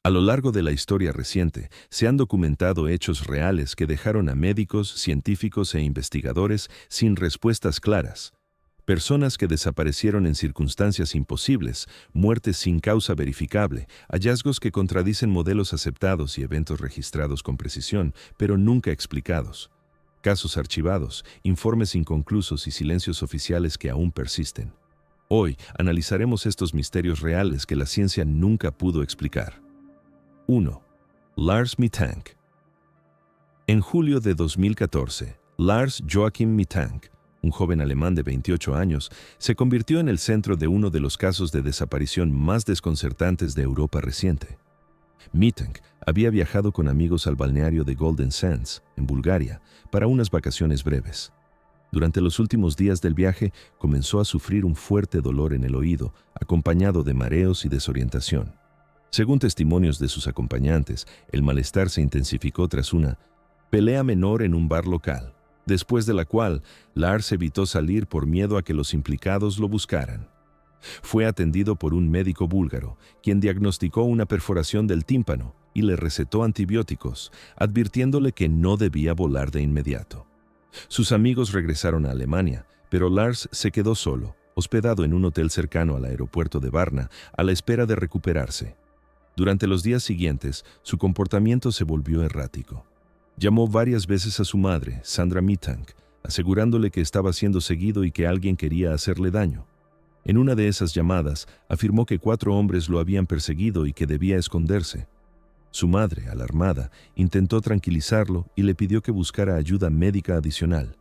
A lo largo de la historia reciente, se han documentado hechos reales que dejaron a médicos, científicos e investigadores sin respuestas claras. Personas que desaparecieron en circunstancias imposibles, muertes sin causa verificable, hallazgos que contradicen modelos aceptados y eventos registrados con precisión, pero nunca explicados. Casos archivados, informes inconclusos y silencios oficiales que aún persisten. Hoy analizaremos estos misterios reales que la ciencia nunca pudo explicar. 1. Lars Mittank. En julio de 2014, Lars Joachim Mittank, un joven alemán de 28 años, se convirtió en el centro de uno de los casos de desaparición más desconcertantes de Europa reciente. Mittank había viajado con amigos al balneario de Golden Sands, en Bulgaria, para unas vacaciones breves. Durante los últimos días del viaje, comenzó a sufrir un fuerte dolor en el oído, acompañado de mareos y desorientación. Según testimonios de sus acompañantes, el malestar se intensificó tras una pelea menor en un bar local, después de la cual Lars evitó salir por miedo a que los implicados lo buscaran. Fue atendido por un médico búlgaro, quien diagnosticó una perforación del tímpano y le recetó antibióticos, advirtiéndole que no debía volar de inmediato. Sus amigos regresaron a Alemania, pero Lars se quedó solo, hospedado en un hotel cercano al aeropuerto de Varna, a la espera de recuperarse. Durante los días siguientes, su comportamiento se volvió errático. Llamó varias veces a su madre, Sandra Mittank, asegurándole que estaba siendo seguido y que alguien quería hacerle daño. En una de esas llamadas, afirmó que 4 hombres lo habían perseguido y que debía esconderse. Su madre, alarmada, intentó tranquilizarlo y le pidió que buscara ayuda médica adicional.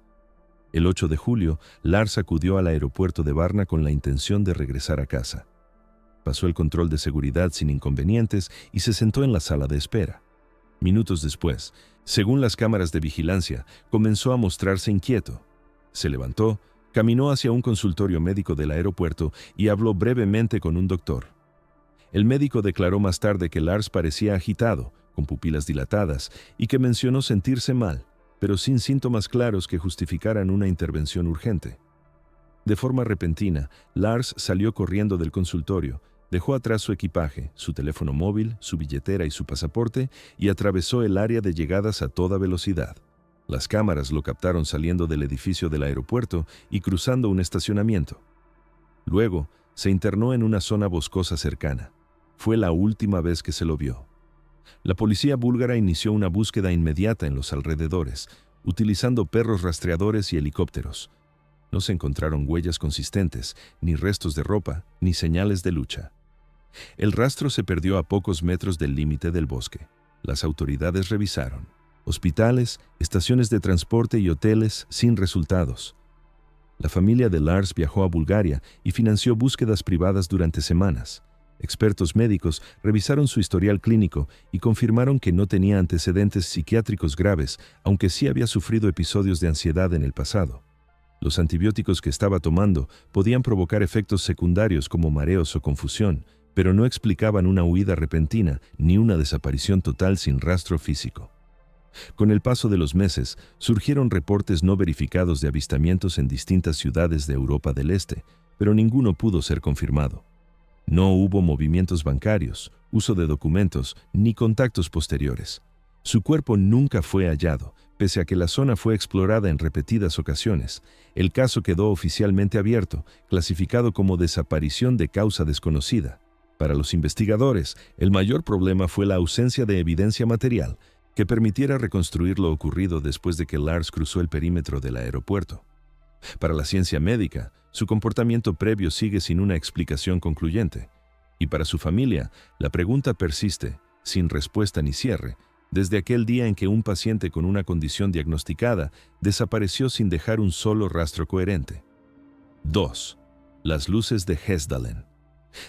El 8 de julio, Lars acudió al aeropuerto de Varna con la intención de regresar a casa. Pasó el control de seguridad sin inconvenientes y se sentó en la sala de espera. Minutos después, según las cámaras de vigilancia, comenzó a mostrarse inquieto. Se levantó, caminó hacia un consultorio médico del aeropuerto y habló brevemente con un doctor. El médico declaró más tarde que Lars parecía agitado, con pupilas dilatadas, y que mencionó sentirse mal, pero sin síntomas claros que justificaran una intervención urgente. De forma repentina, Lars salió corriendo del consultorio, dejó atrás su equipaje, su teléfono móvil, su billetera y su pasaporte y atravesó el área de llegadas a toda velocidad. Las cámaras lo captaron saliendo del edificio del aeropuerto y cruzando un estacionamiento. Luego, se internó en una zona boscosa cercana. Fue la última vez que se lo vio. La policía búlgara inició una búsqueda inmediata en los alrededores, utilizando perros rastreadores y helicópteros. No se encontraron huellas consistentes, ni restos de ropa, ni señales de lucha. El rastro se perdió a pocos metros del límite del bosque. Las autoridades revisaron hospitales, estaciones de transporte y hoteles sin resultados. La familia de Lars viajó a Bulgaria y financió búsquedas privadas durante semanas. Expertos médicos revisaron su historial clínico y confirmaron que no tenía antecedentes psiquiátricos graves, aunque sí había sufrido episodios de ansiedad en el pasado. Los antibióticos que estaba tomando podían provocar efectos secundarios como mareos o confusión, pero no explicaban una huida repentina ni una desaparición total sin rastro físico. Con el paso de los meses, surgieron reportes no verificados de avistamientos en distintas ciudades de Europa del Este, pero ninguno pudo ser confirmado. No hubo movimientos bancarios, uso de documentos, ni contactos posteriores. Su cuerpo nunca fue hallado, pese a que la zona fue explorada en repetidas ocasiones. El caso quedó oficialmente abierto, clasificado como desaparición de causa desconocida. Para los investigadores, el mayor problema fue la ausencia de evidencia material que permitiera reconstruir lo ocurrido después de que Lars cruzó el perímetro del aeropuerto. Para la ciencia médica, su comportamiento previo sigue sin una explicación concluyente. Y para su familia, la pregunta persiste, sin respuesta ni cierre, desde aquel día en que un paciente con una condición diagnosticada desapareció sin dejar un solo rastro coherente. 2. Las luces de Hesdalen.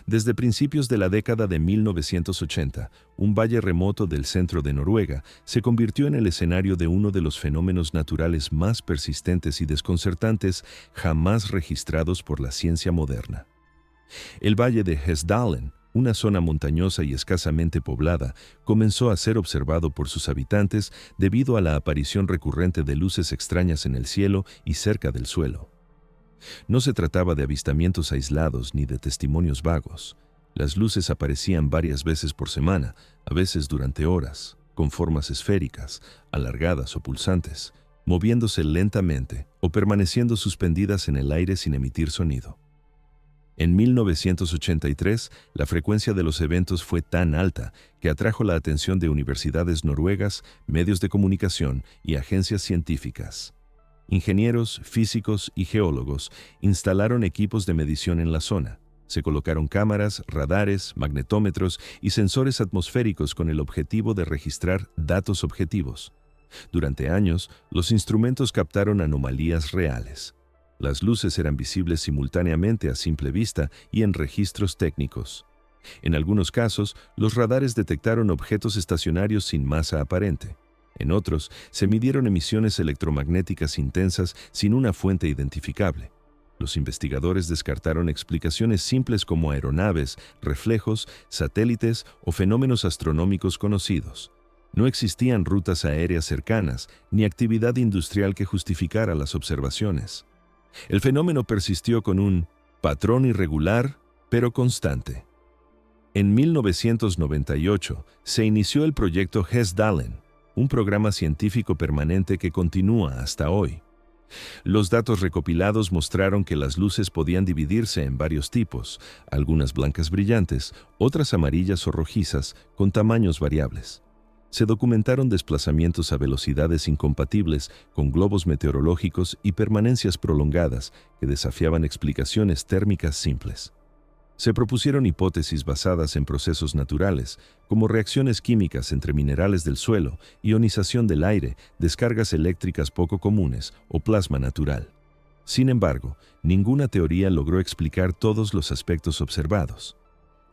Desde principios de la década de 1980, un valle remoto del centro de Noruega se convirtió en el escenario de uno de los fenómenos naturales más persistentes y desconcertantes jamás registrados por la ciencia moderna. El valle de Hesdalen, una zona montañosa y escasamente poblada, comenzó a ser observado por sus habitantes debido a la aparición recurrente de luces extrañas en el cielo y cerca del suelo. No se trataba de avistamientos aislados ni de testimonios vagos. Las luces aparecían varias veces por semana, a veces durante horas, con formas esféricas, alargadas o pulsantes, moviéndose lentamente o permaneciendo suspendidas en el aire sin emitir sonido. En 1983, la frecuencia de los eventos fue tan alta que atrajo la atención de universidades noruegas, medios de comunicación y agencias científicas. Ingenieros, físicos y geólogos instalaron equipos de medición en la zona. Se colocaron cámaras, radares, magnetómetros y sensores atmosféricos con el objetivo de registrar datos objetivos. Durante años, los instrumentos captaron anomalías reales. Las luces eran visibles simultáneamente a simple vista y en registros técnicos. En algunos casos, los radares detectaron objetos estacionarios sin masa aparente. En otros, se midieron emisiones electromagnéticas intensas sin una fuente identificable. Los investigadores descartaron explicaciones simples como aeronaves, reflejos, satélites o fenómenos astronómicos conocidos. No existían rutas aéreas cercanas ni actividad industrial que justificara las observaciones. El fenómeno persistió con un patrón irregular, pero constante. En 1998 se inició el proyecto Hessdalen, un programa científico permanente que continúa hasta hoy. Los datos recopilados mostraron que las luces podían dividirse en varios tipos, algunas blancas brillantes, otras amarillas o rojizas, con tamaños variables. Se documentaron desplazamientos a velocidades incompatibles con globos meteorológicos y permanencias prolongadas que desafiaban explicaciones térmicas simples. Se propusieron hipótesis basadas en procesos naturales, como reacciones químicas entre minerales del suelo, ionización del aire, descargas eléctricas poco comunes o plasma natural. Sin embargo, ninguna teoría logró explicar todos los aspectos observados.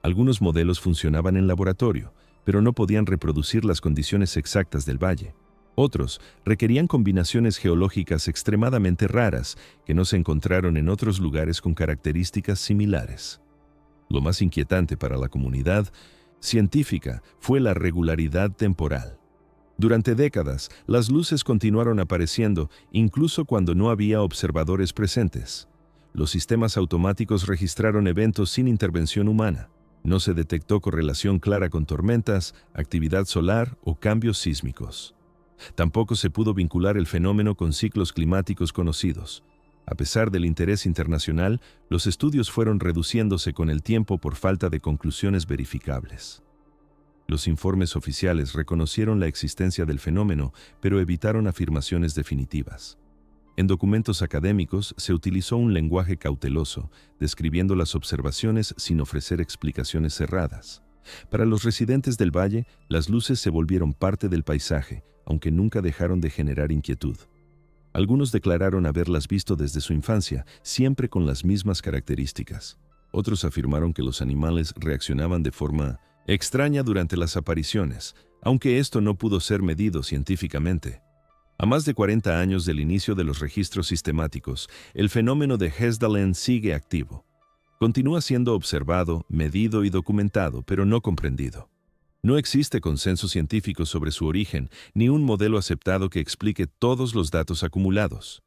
Algunos modelos funcionaban en laboratorio, pero no podían reproducir las condiciones exactas del valle. Otros requerían combinaciones geológicas extremadamente raras que no se encontraron en otros lugares con características similares. Lo más inquietante para la comunidad científica fue la regularidad temporal. Durante décadas, las luces continuaron apareciendo incluso cuando no había observadores presentes. Los sistemas automáticos registraron eventos sin intervención humana. No se detectó correlación clara con tormentas, actividad solar o cambios sísmicos. Tampoco se pudo vincular el fenómeno con ciclos climáticos conocidos. A pesar del interés internacional, los estudios fueron reduciéndose con el tiempo por falta de conclusiones verificables. Los informes oficiales reconocieron la existencia del fenómeno, pero evitaron afirmaciones definitivas. En documentos académicos se utilizó un lenguaje cauteloso, describiendo las observaciones sin ofrecer explicaciones cerradas. Para los residentes del valle, las luces se volvieron parte del paisaje, aunque nunca dejaron de generar inquietud. Algunos declararon haberlas visto desde su infancia, siempre con las mismas características. Otros afirmaron que los animales reaccionaban de forma extraña durante las apariciones, aunque esto no pudo ser medido científicamente. A más de 40 años del inicio de los registros sistemáticos, el fenómeno de Hessdalen sigue activo. Continúa siendo observado, medido y documentado, pero no comprendido. No existe consenso científico sobre su origen, ni un modelo aceptado que explique todos los datos acumulados.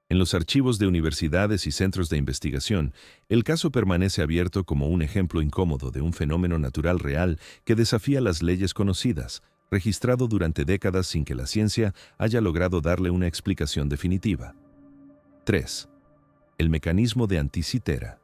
En los archivos de universidades y centros de investigación, el caso permanece abierto como un ejemplo incómodo de un fenómeno natural real que desafía las leyes conocidas, registrado durante décadas sin que la ciencia haya logrado darle una explicación definitiva. 3. El mecanismo de Anticitera.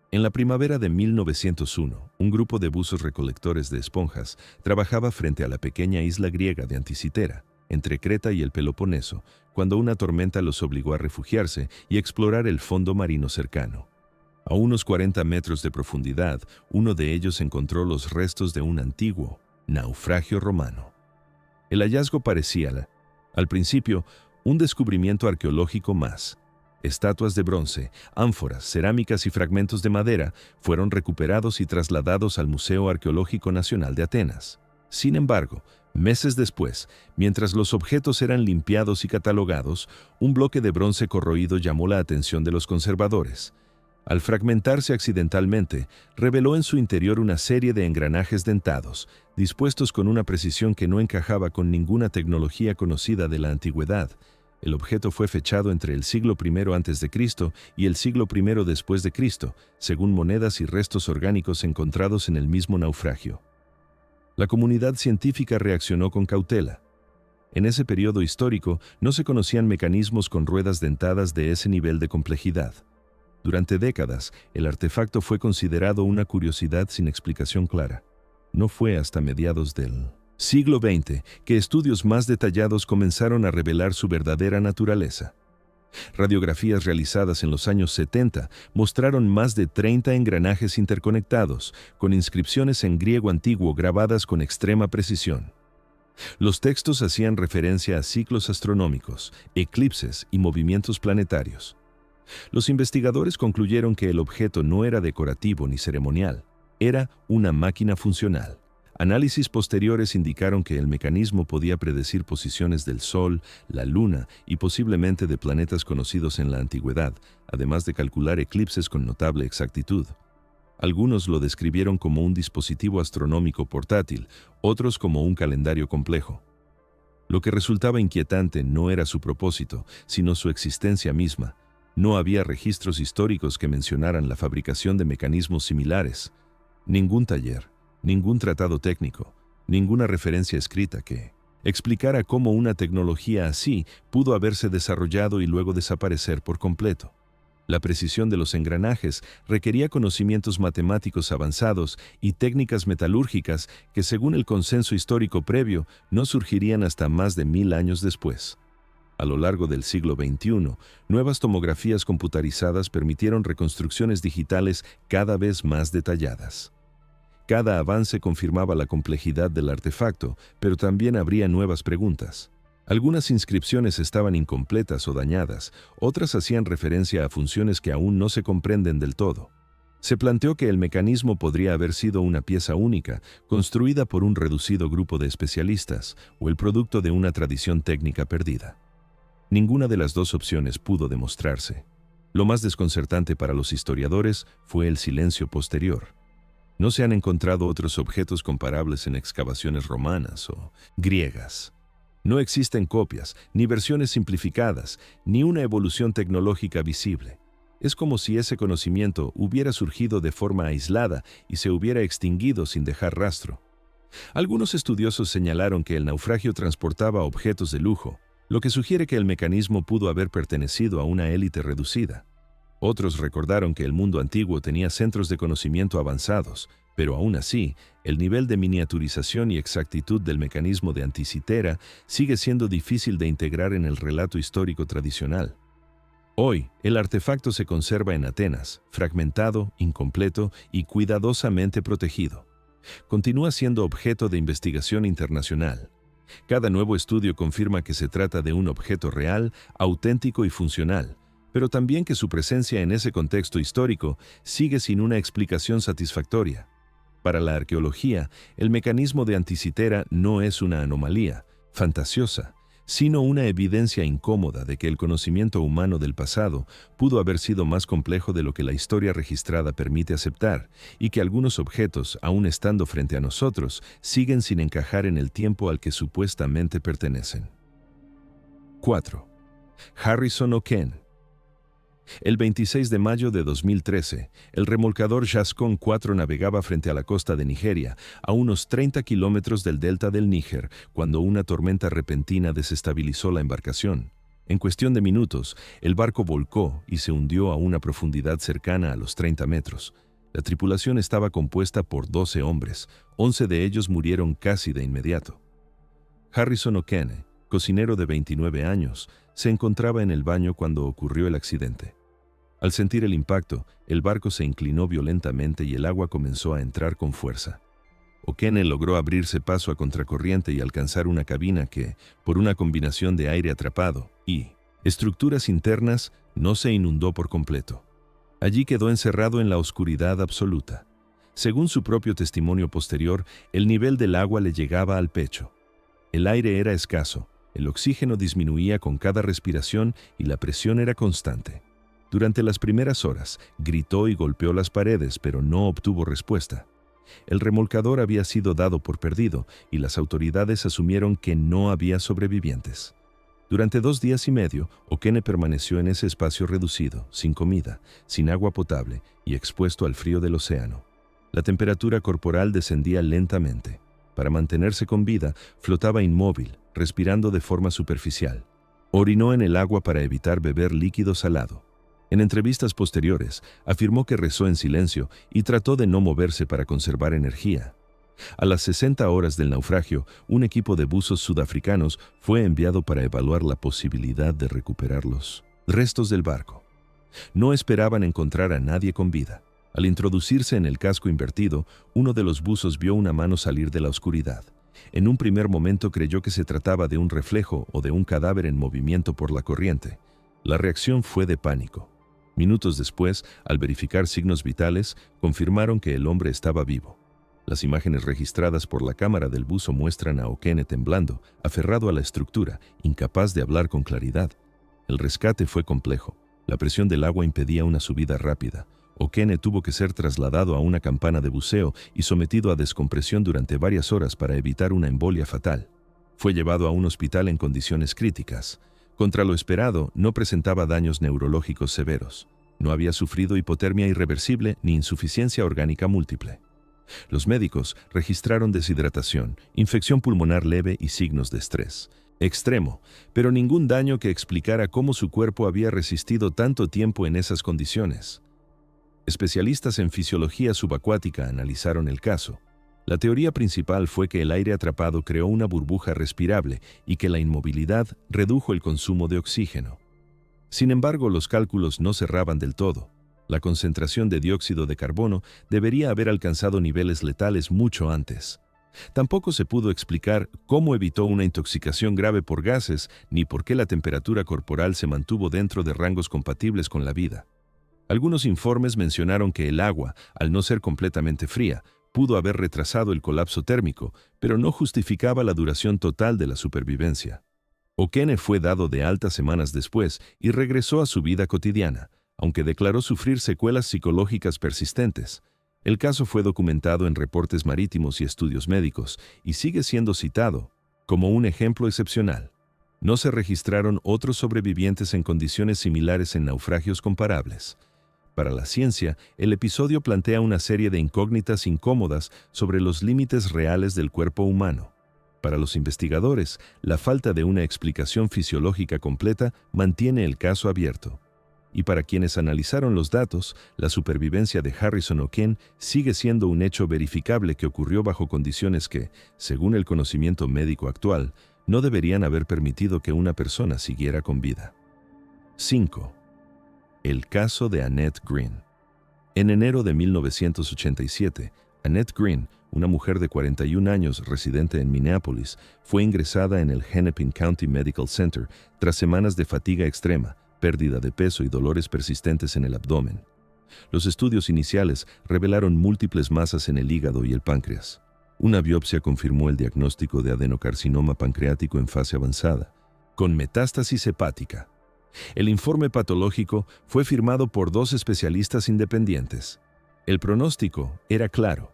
En la primavera de 1901, un grupo de buzos recolectores de esponjas trabajaba frente a la pequeña isla griega de Anticitera, entre Creta y el Peloponeso, cuando una tormenta los obligó a refugiarse y explorar el fondo marino cercano. A unos 40 metros de profundidad, uno de ellos encontró los restos de un antiguo naufragio romano. El hallazgo parecía, al principio, un descubrimiento arqueológico más. Estatuas de bronce, ánforas, cerámicas y fragmentos de madera fueron recuperados y trasladados al Museo Arqueológico Nacional de Atenas. Sin embargo, meses después, mientras los objetos eran limpiados y catalogados, un bloque de bronce corroído llamó la atención de los conservadores. Al fragmentarse accidentalmente, reveló en su interior una serie de engranajes dentados, dispuestos con una precisión que no encajaba con ninguna tecnología conocida de la antigüedad. El objeto fue fechado entre el siglo I a.C. y el siglo I después de Cristo, según monedas y restos orgánicos encontrados en el mismo naufragio. La comunidad científica reaccionó con cautela. En ese periodo histórico no se conocían mecanismos con ruedas dentadas de ese nivel de complejidad. Durante décadas, el artefacto fue considerado una curiosidad sin explicación clara. No fue hasta mediados del siglo XX que estudios más detallados comenzaron a revelar su verdadera naturaleza. Radiografías realizadas en los años 70 mostraron más de 30 engranajes interconectados, con inscripciones en griego antiguo grabadas con extrema precisión. Los textos hacían referencia a ciclos astronómicos, eclipses y movimientos planetarios. Los investigadores concluyeron que el objeto no era decorativo ni ceremonial, era una máquina funcional. Análisis posteriores indicaron que el mecanismo podía predecir posiciones del Sol, la Luna y posiblemente de planetas conocidos en la antigüedad, además de calcular eclipses con notable exactitud. Algunos lo describieron como un dispositivo astronómico portátil, otros como un calendario complejo. Lo que resultaba inquietante no era su propósito, sino su existencia misma. No había registros históricos que mencionaran la fabricación de mecanismos similares. Ningún taller, ningún tratado técnico, ninguna referencia escrita que explicara cómo una tecnología así pudo haberse desarrollado y luego desaparecer por completo. La precisión de los engranajes requería conocimientos matemáticos avanzados y técnicas metalúrgicas que, según el consenso histórico previo, no surgirían hasta más de 1000 años después. A lo largo del siglo XXI, nuevas tomografías computarizadas permitieron reconstrucciones digitales cada vez más detalladas. Cada avance confirmaba la complejidad del artefacto, pero también abría nuevas preguntas. Algunas inscripciones estaban incompletas o dañadas, otras hacían referencia a funciones que aún no se comprenden del todo. Se planteó que el mecanismo podría haber sido una pieza única, construida por un reducido grupo de especialistas, o el producto de una tradición técnica perdida. Ninguna de las dos opciones pudo demostrarse. Lo más desconcertante para los historiadores fue el silencio posterior. No se han encontrado otros objetos comparables en excavaciones romanas o griegas. No existen copias, ni versiones simplificadas, ni una evolución tecnológica visible. Es como si ese conocimiento hubiera surgido de forma aislada y se hubiera extinguido sin dejar rastro. Algunos estudiosos señalaron que el naufragio transportaba objetos de lujo, lo que sugiere que el mecanismo pudo haber pertenecido a una élite reducida. Otros recordaron que el mundo antiguo tenía centros de conocimiento avanzados, pero aún así, el nivel de miniaturización y exactitud del mecanismo de Anticitera sigue siendo difícil de integrar en el relato histórico tradicional. Hoy, el artefacto se conserva en Atenas, fragmentado, incompleto y cuidadosamente protegido. Continúa siendo objeto de investigación internacional. Cada nuevo estudio confirma que se trata de un objeto real, auténtico y funcional, pero también que su presencia en ese contexto histórico sigue sin una explicación satisfactoria. Para la arqueología, el mecanismo de Anticitera no es una anomalía fantasiosa, sino una evidencia incómoda de que el conocimiento humano del pasado pudo haber sido más complejo de lo que la historia registrada permite aceptar, y que algunos objetos, aún estando frente a nosotros, siguen sin encajar en el tiempo al que supuestamente pertenecen. 4. Harrison O'Ken. El 26 de mayo de 2013, el remolcador Gascon 4 navegaba frente a la costa de Nigeria, a unos 30 kilómetros del delta del Níger, cuando una tormenta repentina desestabilizó la embarcación. En cuestión de minutos, el barco volcó y se hundió a una profundidad cercana a los 30 metros. La tripulación estaba compuesta por 12 hombres, 11 de ellos murieron casi de inmediato. Harrison O'Ken, cocinero de 29 años, se encontraba en el baño cuando ocurrió el accidente. Al sentir el impacto, el barco se inclinó violentamente y el agua comenzó a entrar con fuerza. O'Ken logró abrirse paso a contracorriente y alcanzar una cabina que, por una combinación de aire atrapado y estructuras internas, no se inundó por completo. Allí quedó encerrado en la oscuridad absoluta. Según su propio testimonio posterior, el nivel del agua le llegaba al pecho. El aire era escaso, el oxígeno disminuía con cada respiración y la presión era constante. Durante las primeras horas, gritó y golpeó las paredes, pero no obtuvo respuesta. El remolcador había sido dado por perdido y las autoridades asumieron que no había sobrevivientes. Durante 2 días y medio, O'Kene permaneció en ese espacio reducido, sin comida, sin agua potable y expuesto al frío del océano. La temperatura corporal descendía lentamente. Para mantenerse con vida, flotaba inmóvil, respirando de forma superficial. Orinó en el agua para evitar beber líquido salado. En entrevistas posteriores, afirmó que rezó en silencio y trató de no moverse para conservar energía. A las 60 horas del naufragio, un equipo de buzos sudafricanos fue enviado para evaluar la posibilidad de recuperar los restos del barco. No esperaban encontrar a nadie con vida. Al introducirse en el casco invertido, uno de los buzos vio una mano salir de la oscuridad. En un primer momento creyó que se trataba de un reflejo o de un cadáver en movimiento por la corriente. La reacción fue de pánico. Minutos después, al verificar signos vitales, confirmaron que el hombre estaba vivo. Las imágenes registradas por la cámara del buzo muestran a O'Kene temblando, aferrado a la estructura, incapaz de hablar con claridad. El rescate fue complejo. La presión del agua impedía una subida rápida. O'Kene tuvo que ser trasladado a una campana de buceo y sometido a descompresión durante varias horas para evitar una embolia fatal. Fue llevado a un hospital en condiciones críticas. Contra lo esperado, no presentaba daños neurológicos severos. No había sufrido hipotermia irreversible ni insuficiencia orgánica múltiple. Los médicos registraron deshidratación, infección pulmonar leve y signos de estrés extremo, pero ningún daño que explicara cómo su cuerpo había resistido tanto tiempo en esas condiciones. Especialistas en fisiología subacuática analizaron el caso. La teoría principal fue que el aire atrapado creó una burbuja respirable y que la inmovilidad redujo el consumo de oxígeno. Sin embargo, los cálculos no cerraban del todo. La concentración de dióxido de carbono debería haber alcanzado niveles letales mucho antes. Tampoco se pudo explicar cómo evitó una intoxicación grave por gases ni por qué la temperatura corporal se mantuvo dentro de rangos compatibles con la vida. Algunos informes mencionaron que el agua, al no ser completamente fría, pudo haber retrasado el colapso térmico, pero no justificaba la duración total de la supervivencia. O'Kene fue dado de alta semanas después y regresó a su vida cotidiana, aunque declaró sufrir secuelas psicológicas persistentes. El caso fue documentado en reportes marítimos y estudios médicos y sigue siendo citado como un ejemplo excepcional. No se registraron otros sobrevivientes en condiciones similares en naufragios comparables. Para la ciencia, el episodio plantea una serie de incógnitas incómodas sobre los límites reales del cuerpo humano. Para los investigadores, la falta de una explicación fisiológica completa mantiene el caso abierto. Y para quienes analizaron los datos, la supervivencia de Harrison O'Kene sigue siendo un hecho verificable que ocurrió bajo condiciones que, según el conocimiento médico actual, no deberían haber permitido que una persona siguiera con vida. 5. El caso de Annette Green. En enero de 1987, Annette Green, una mujer de 41 años residente en Minneapolis, fue ingresada en el Hennepin County Medical Center tras semanas de fatiga extrema, pérdida de peso y dolores persistentes en el abdomen. Los estudios iniciales revelaron múltiples masas en el hígado y el páncreas. Una biopsia confirmó el diagnóstico de adenocarcinoma pancreático en fase avanzada, con metástasis hepática. El informe patológico fue firmado por 2 especialistas independientes. El pronóstico era claro.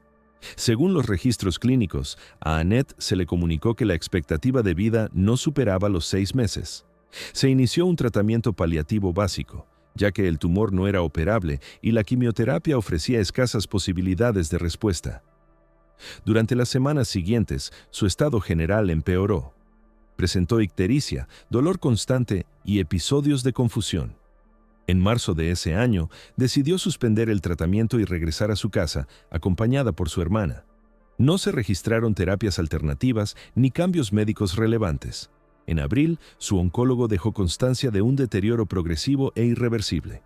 Según los registros clínicos, a Annette se le comunicó que la expectativa de vida no superaba los 6 meses. Se inició un tratamiento paliativo básico, ya que el tumor no era operable y la quimioterapia ofrecía escasas posibilidades de respuesta. Durante las semanas siguientes, su estado general empeoró. Presentó ictericia, dolor constante y episodios de confusión. En marzo de ese año, decidió suspender el tratamiento y regresar a su casa, acompañada por su hermana. No se registraron terapias alternativas ni cambios médicos relevantes. En abril, su oncólogo dejó constancia de un deterioro progresivo e irreversible.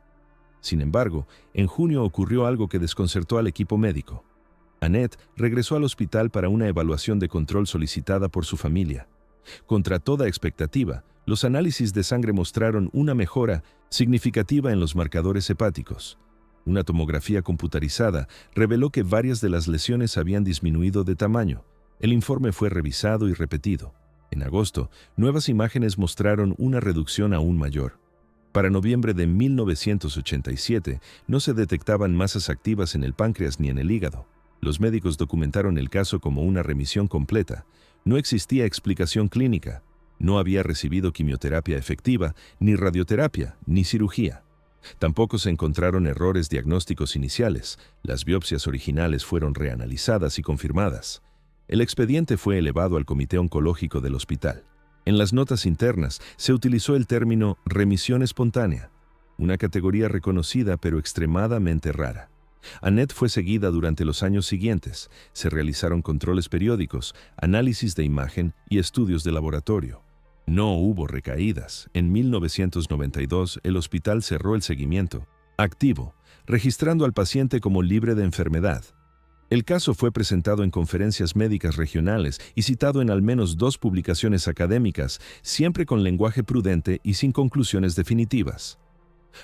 Sin embargo, en junio ocurrió algo que desconcertó al equipo médico. Annette regresó al hospital para una evaluación de control solicitada por su familia. Contra toda expectativa, los análisis de sangre mostraron una mejora significativa en los marcadores hepáticos. Una tomografía computarizada reveló que varias de las lesiones habían disminuido de tamaño. El informe fue revisado y repetido. En agosto, nuevas imágenes mostraron una reducción aún mayor. Para noviembre de 1987, no se detectaban masas activas en el páncreas ni en el hígado. Los médicos documentaron el caso como una remisión completa. No existía explicación clínica. No había recibido quimioterapia efectiva, ni radioterapia, ni cirugía. Tampoco se encontraron errores diagnósticos iniciales. Las biopsias originales fueron reanalizadas y confirmadas. El expediente fue elevado al Comité Oncológico del hospital. En las notas internas se utilizó el término remisión espontánea, una categoría reconocida pero extremadamente rara. Annette fue seguida durante los años siguientes. Se realizaron controles periódicos, análisis de imagen y estudios de laboratorio. No hubo recaídas. En 1992, el hospital cerró el seguimiento activo, registrando al paciente como libre de enfermedad. El caso fue presentado en conferencias médicas regionales y citado en al menos 2 publicaciones académicas, siempre con lenguaje prudente y sin conclusiones definitivas.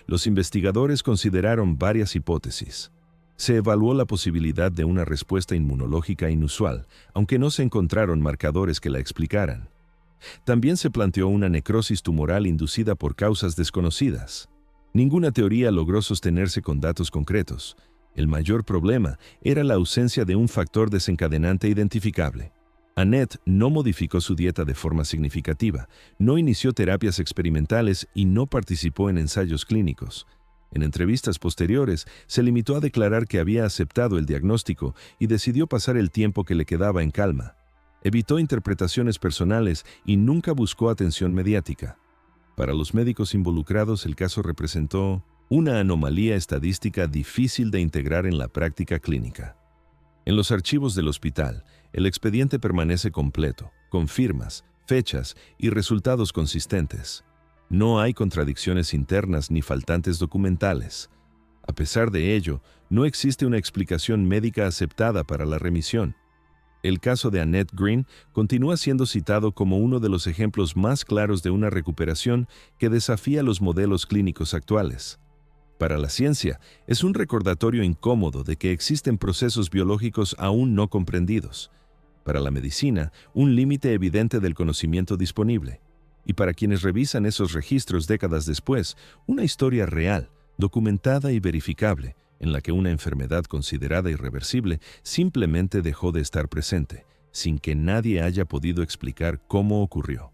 Los investigadores consideraron varias hipótesis. Se evaluó la posibilidad de una respuesta inmunológica inusual, aunque no se encontraron marcadores que la explicaran. También se planteó una necrosis tumoral inducida por causas desconocidas. Ninguna teoría logró sostenerse con datos concretos. El mayor problema era la ausencia de un factor desencadenante identificable. Annette no modificó su dieta de forma significativa, no inició terapias experimentales y no participó en ensayos clínicos. En entrevistas posteriores, se limitó a declarar que había aceptado el diagnóstico y decidió pasar el tiempo que le quedaba en calma. Evitó interpretaciones personales y nunca buscó atención mediática. Para los médicos involucrados, el caso representó una anomalía estadística difícil de integrar en la práctica clínica. En los archivos del hospital, el expediente permanece completo, con firmas, fechas y resultados consistentes. No hay contradicciones internas ni faltantes documentales. A pesar de ello, no existe una explicación médica aceptada para la remisión. El caso de Annette Green continúa siendo citado como uno de los ejemplos más claros de una recuperación que desafía los modelos clínicos actuales. Para la ciencia, es un recordatorio incómodo de que existen procesos biológicos aún no comprendidos. Para la medicina, un límite evidente del conocimiento disponible. Y para quienes revisan esos registros décadas después, una historia real, documentada y verificable, en la que una enfermedad considerada irreversible simplemente dejó de estar presente, sin que nadie haya podido explicar cómo ocurrió.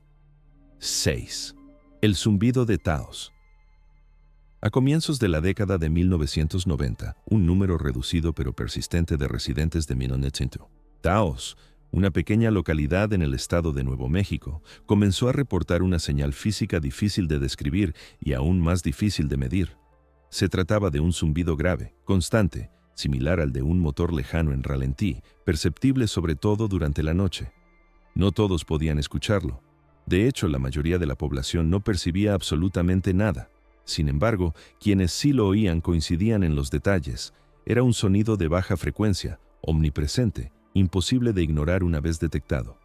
6. El zumbido de Taos. A comienzos de la década de 1990, un número reducido pero persistente de residentes de Minonetsintu, Taos, una pequeña localidad en el estado de Nuevo México, comenzó a reportar una señal física difícil de describir y aún más difícil de medir. Se trataba de un zumbido grave, constante, similar al de un motor lejano en ralentí, perceptible sobre todo durante la noche. No todos podían escucharlo. De hecho, la mayoría de la población no percibía absolutamente nada. Sin embargo, quienes sí lo oían coincidían en los detalles. Era un sonido de baja frecuencia, omnipresente, imposible de ignorar una vez detectado.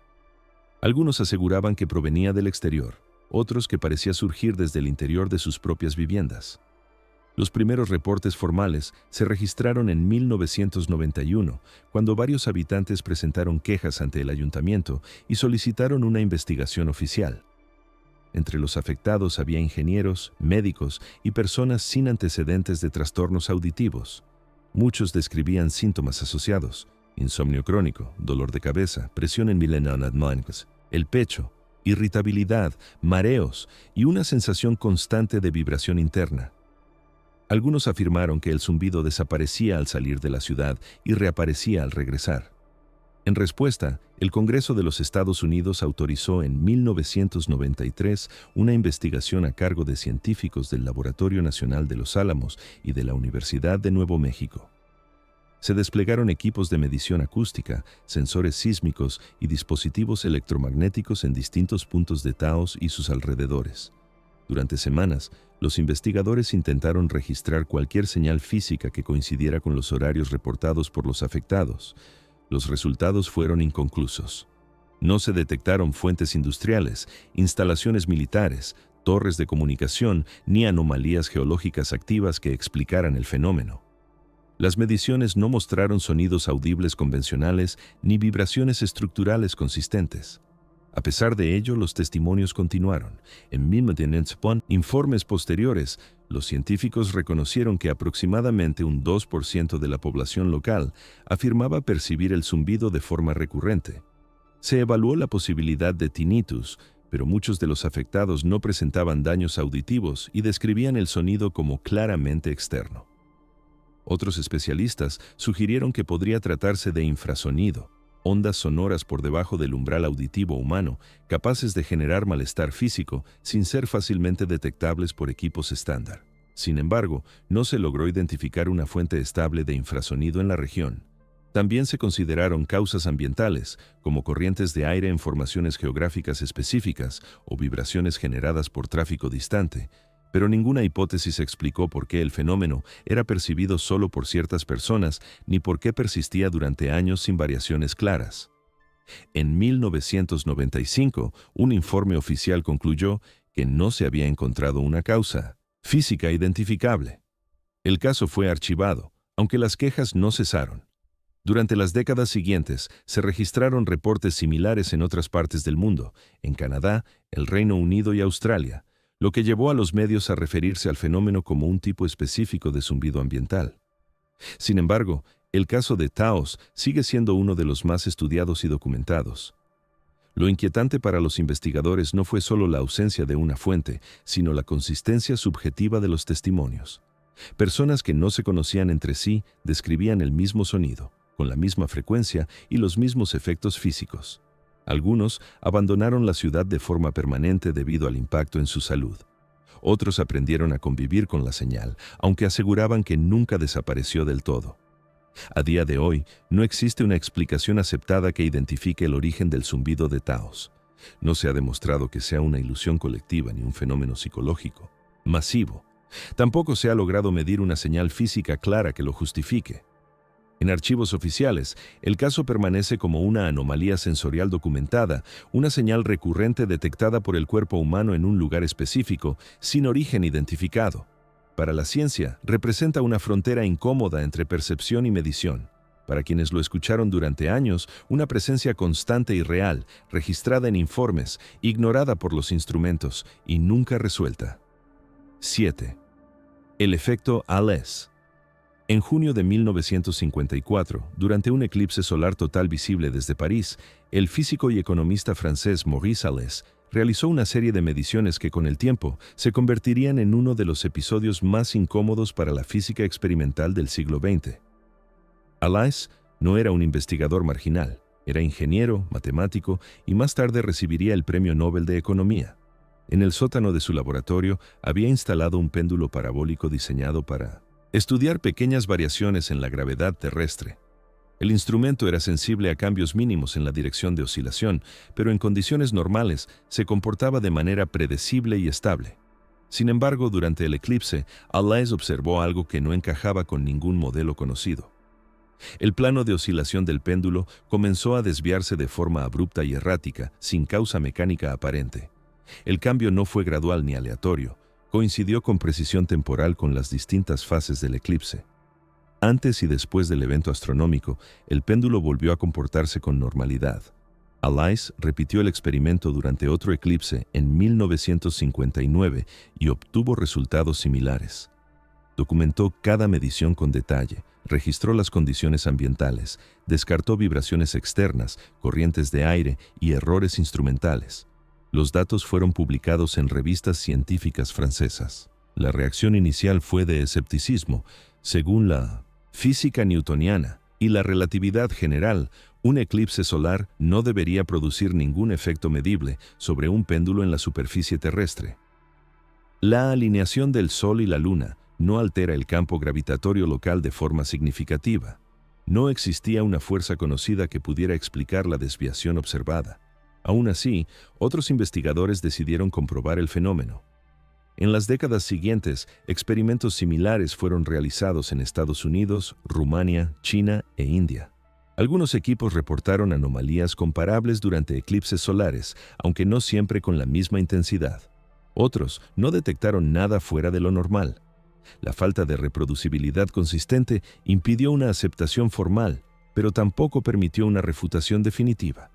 Algunos aseguraban que provenía del exterior, otros que parecía surgir desde el interior de sus propias viviendas. Los primeros reportes formales se registraron en 1991, cuando varios habitantes presentaron quejas ante el ayuntamiento y solicitaron una investigación oficial. Entre los afectados había ingenieros, médicos y personas sin antecedentes de trastornos auditivos. Muchos describían síntomas asociados: insomnio crónico, dolor de cabeza, presión en el pecho, irritabilidad, mareos y una sensación constante de vibración interna. Algunos afirmaron que el zumbido desaparecía al salir de la ciudad y reaparecía al regresar. En respuesta, el Congreso de los Estados Unidos autorizó en 1993 una investigación a cargo de científicos del Laboratorio Nacional de Los Álamos y de la Universidad de Nuevo México. Se desplegaron equipos de medición acústica, sensores sísmicos y dispositivos electromagnéticos en distintos puntos de Taos y sus alrededores. Durante semanas, los investigadores intentaron registrar cualquier señal física que coincidiera con los horarios reportados por los afectados. Los resultados fueron inconclusos. No se detectaron fuentes industriales, instalaciones militares, torres de comunicación ni anomalías geológicas activas que explicaran el fenómeno. Las mediciones no mostraron sonidos audibles convencionales ni vibraciones estructurales consistentes. A pesar de ello, los testimonios continuaron. En informes posteriores, los científicos reconocieron que aproximadamente un 2% de la población local afirmaba percibir el zumbido de forma recurrente. Se evaluó la posibilidad de tinnitus, pero muchos de los afectados no presentaban daños auditivos y describían el sonido como claramente externo. Otros especialistas sugirieron que podría tratarse de infrasonido, ondas sonoras por debajo del umbral auditivo humano, capaces de generar malestar físico sin ser fácilmente detectables por equipos estándar. Sin embargo, no se logró identificar una fuente estable de infrasonido en la región. También se consideraron causas ambientales, como corrientes de aire en formaciones geográficas específicas o vibraciones generadas por tráfico distante, pero ninguna hipótesis explicó por qué el fenómeno era percibido solo por ciertas personas ni por qué persistía durante años sin variaciones claras. En 1995, un informe oficial concluyó que no se había encontrado una causa física identificable. El caso fue archivado, aunque las quejas no cesaron. Durante las décadas siguientes, se registraron reportes similares en otras partes del mundo, en Canadá, el Reino Unido y Australia, lo que llevó a los medios a referirse al fenómeno como un tipo específico de zumbido ambiental. Sin embargo, el caso de Taos sigue siendo uno de los más estudiados y documentados. Lo inquietante para los investigadores no fue solo la ausencia de una fuente, sino la consistencia subjetiva de los testimonios. Personas que no se conocían entre sí describían el mismo sonido, con la misma frecuencia y los mismos efectos físicos. Algunos abandonaron la ciudad de forma permanente debido al impacto en su salud. Otros aprendieron a convivir con la señal, aunque aseguraban que nunca desapareció del todo. A día de hoy, no existe una explicación aceptada que identifique el origen del zumbido de Taos. No se ha demostrado que sea una ilusión colectiva ni un fenómeno psicológico masivo. Tampoco se ha logrado medir una señal física clara que lo justifique. En archivos oficiales, el caso permanece como una anomalía sensorial documentada, una señal recurrente detectada por el cuerpo humano en un lugar específico, sin origen identificado. Para la ciencia, representa una frontera incómoda entre percepción y medición. Para quienes lo escucharon durante años, una presencia constante y real, registrada en informes, ignorada por los instrumentos y nunca resuelta. 7. El efecto ALES. En junio de 1954, durante un eclipse solar total visible desde París, el físico y economista francés Maurice Allais realizó una serie de mediciones que con el tiempo se convertirían en uno de los episodios más incómodos para la física experimental del siglo XX. Allais no era un investigador marginal, era ingeniero, matemático y más tarde recibiría el Premio Nobel de Economía. En el sótano de su laboratorio había instalado un péndulo parabólico diseñado para estudiar pequeñas variaciones en la gravedad terrestre. El instrumento era sensible a cambios mínimos en la dirección de oscilación, pero en condiciones normales se comportaba de manera predecible y estable. Sin embargo, durante el eclipse, Allais observó algo que no encajaba con ningún modelo conocido. El plano de oscilación del péndulo comenzó a desviarse de forma abrupta y errática, sin causa mecánica aparente. El cambio no fue gradual ni aleatorio, coincidió con precisión temporal con las distintas fases del eclipse. Antes y después del evento astronómico, el péndulo volvió a comportarse con normalidad. Allais repitió el experimento durante otro eclipse en 1959 y obtuvo resultados similares. Documentó cada medición con detalle, registró las condiciones ambientales, descartó vibraciones externas, corrientes de aire y errores instrumentales. Los datos fueron publicados en revistas científicas francesas. La reacción inicial fue de escepticismo. Según la física newtoniana y la relatividad general, un eclipse solar no debería producir ningún efecto medible sobre un péndulo en la superficie terrestre. La alineación del Sol y la Luna no altera el campo gravitatorio local de forma significativa. No existía una fuerza conocida que pudiera explicar la desviación observada. Aún así, otros investigadores decidieron comprobar el fenómeno. En las décadas siguientes, experimentos similares fueron realizados en Estados Unidos, Rumania, China e India. Algunos equipos reportaron anomalías comparables durante eclipses solares, aunque no siempre con la misma intensidad. Otros no detectaron nada fuera de lo normal. La falta de reproducibilidad consistente impidió una aceptación formal, pero tampoco permitió una refutación definitiva.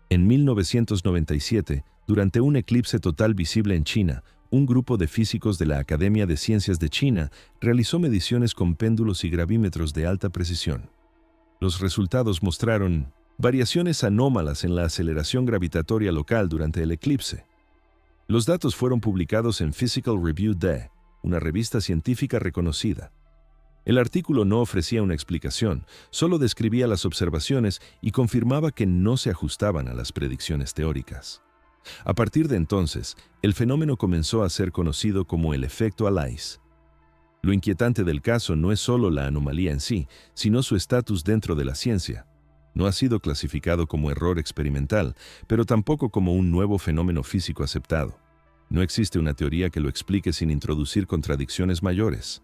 En 1997, durante un eclipse total visible en China, un grupo de físicos de la Academia de Ciencias de China realizó mediciones con péndulos y gravímetros de alta precisión. Los resultados mostraron variaciones anómalas en la aceleración gravitatoria local durante el eclipse. Los datos fueron publicados en Physical Review de, una revista científica reconocida. El artículo no ofrecía una explicación, solo describía las observaciones y confirmaba que no se ajustaban a las predicciones teóricas. A partir de entonces, el fenómeno comenzó a ser conocido como el efecto Alice. Lo inquietante del caso no es solo la anomalía en sí, sino su estatus dentro de la ciencia. No ha sido clasificado como error experimental, pero tampoco como un nuevo fenómeno físico aceptado. No existe una teoría que lo explique sin introducir contradicciones mayores.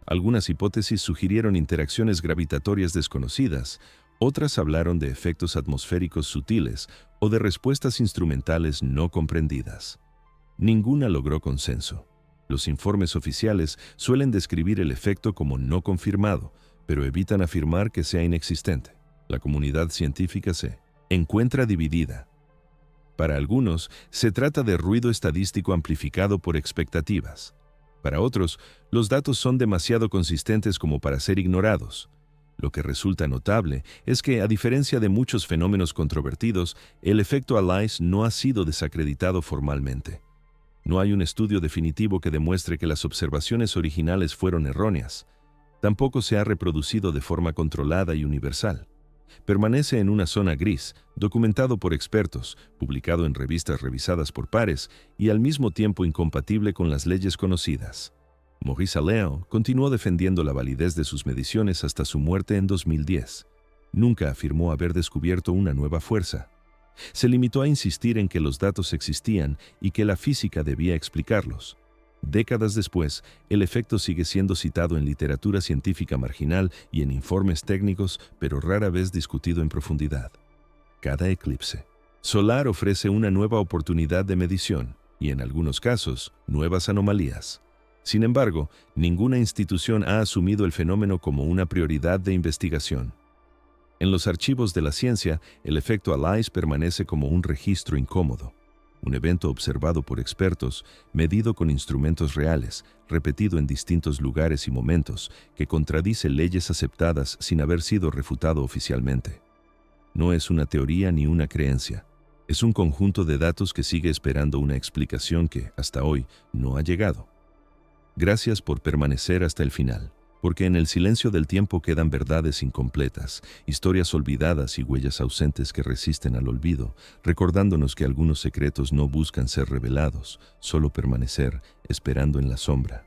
Algunas hipótesis sugirieron interacciones gravitatorias desconocidas, otras hablaron de efectos atmosféricos sutiles o de respuestas instrumentales no comprendidas. Ninguna logró consenso. Los informes oficiales suelen describir el efecto como no confirmado, pero evitan afirmar que sea inexistente. La comunidad científica se encuentra dividida. Para algunos, se trata de ruido estadístico amplificado por expectativas. Para otros, los datos son demasiado consistentes como para ser ignorados. Lo que resulta notable es que, a diferencia de muchos fenómenos controvertidos, el efecto Alice no ha sido desacreditado formalmente. No hay un estudio definitivo que demuestre que las observaciones originales fueron erróneas. Tampoco se ha reproducido de forma controlada y universal. Permanece en una zona gris, documentado por expertos, publicado en revistas revisadas por pares y al mismo tiempo incompatible con las leyes conocidas. Maurice Allais continuó defendiendo la validez de sus mediciones hasta su muerte en 2010. Nunca afirmó haber descubierto una nueva fuerza. Se limitó a insistir en que los datos existían y que la física debía explicarlos. Décadas después, el efecto sigue siendo citado en literatura científica marginal y en informes técnicos, pero rara vez discutido en profundidad. Cada eclipse solar ofrece una nueva oportunidad de medición y, en algunos casos, nuevas anomalías. Sin embargo, ninguna institución ha asumido el fenómeno como una prioridad de investigación. En los archivos de la ciencia, el efecto Alice permanece como un registro incómodo. Un evento observado por expertos, medido con instrumentos reales, repetido en distintos lugares y momentos, que contradice leyes aceptadas sin haber sido refutado oficialmente. No es una teoría ni una creencia. Es un conjunto de datos que sigue esperando una explicación que, hasta hoy, no ha llegado. Gracias por permanecer hasta el final, porque en el silencio del tiempo quedan verdades incompletas, historias olvidadas y huellas ausentes que resisten al olvido, recordándonos que algunos secretos no buscan ser revelados, solo permanecer esperando en la sombra.